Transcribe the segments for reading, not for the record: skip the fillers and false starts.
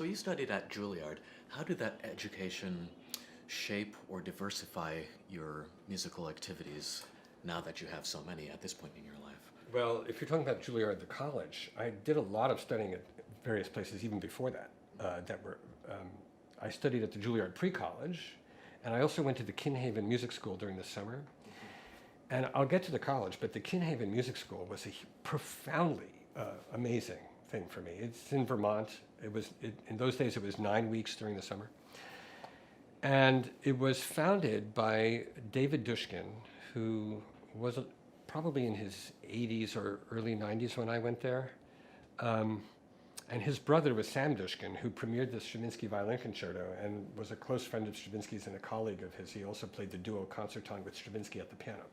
So you studied at Juilliard. How did that education shape or diversify your musical activities now that you have so many at this point in your life? Well, if you're talking about Juilliard, the college, I did a lot of studying at various places even before that. I studied at the Juilliard Pre-College, and I also went to the Kinhaven Music School during the summer. And I'll get to the college, but the Kinhaven Music School was a profoundly amazing thing for me. It's in Vermont. In those days, it was 9 weeks during the summer. And it was founded by David Dushkin, who was probably in his 80s or early 90s when I went there. And his brother was Sam Dushkin, who premiered the Stravinsky Violin Concerto and was a close friend of Stravinsky's and a colleague of his. He also played the duo concertone with Stravinsky at the piano.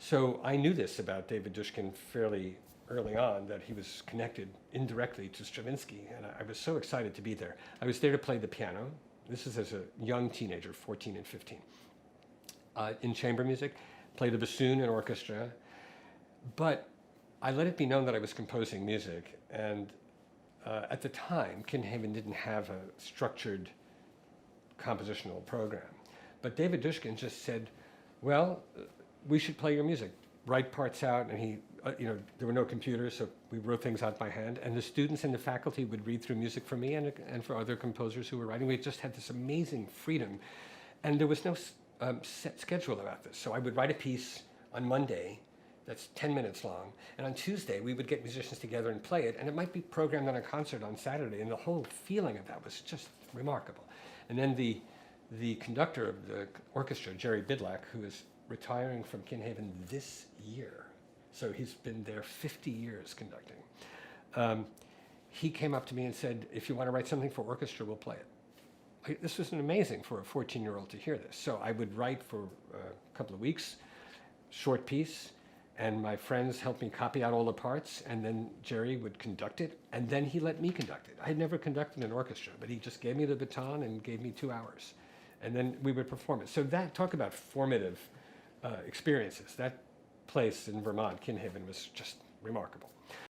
So I knew this about David Dushkin fairly early on, that he was connected indirectly to Stravinsky, and I was so excited to be there. I was there to play the piano. This is as a young teenager, 14 and 15. In chamber music, played the bassoon and orchestra, but I let it be known that I was composing music, and at the time, Kinhaven didn't have a structured compositional program. But David Dushkin just said, well, we should play your music. Write parts out, and there were no computers, so we wrote things out by hand, and the students and the faculty would read through music for me and for other composers who were writing. We just had this amazing freedom, and there was no set schedule about this. So I would write a piece on Monday that's 10 minutes long, and on Tuesday we would get musicians together and play it, and it might be programmed on a concert on Saturday, and the whole feeling of that was just remarkable. And then the conductor of the orchestra, Jerry Bidlack, who is retiring from Kinhaven this year, so he's been there 50 years conducting, he came up to me and said, if you want to write something for orchestra, we'll play it. This was amazing for a 14-year-old to hear this. So I would write for a couple of weeks, short piece, and my friends helped me copy out all the parts, and then Jerry would conduct it, and then he let me conduct it. I had never conducted an orchestra, but he just gave me the baton and gave me 2 hours, and then we would perform it. So talk about formative experiences. That place in Vermont, Kinhaven, was just remarkable.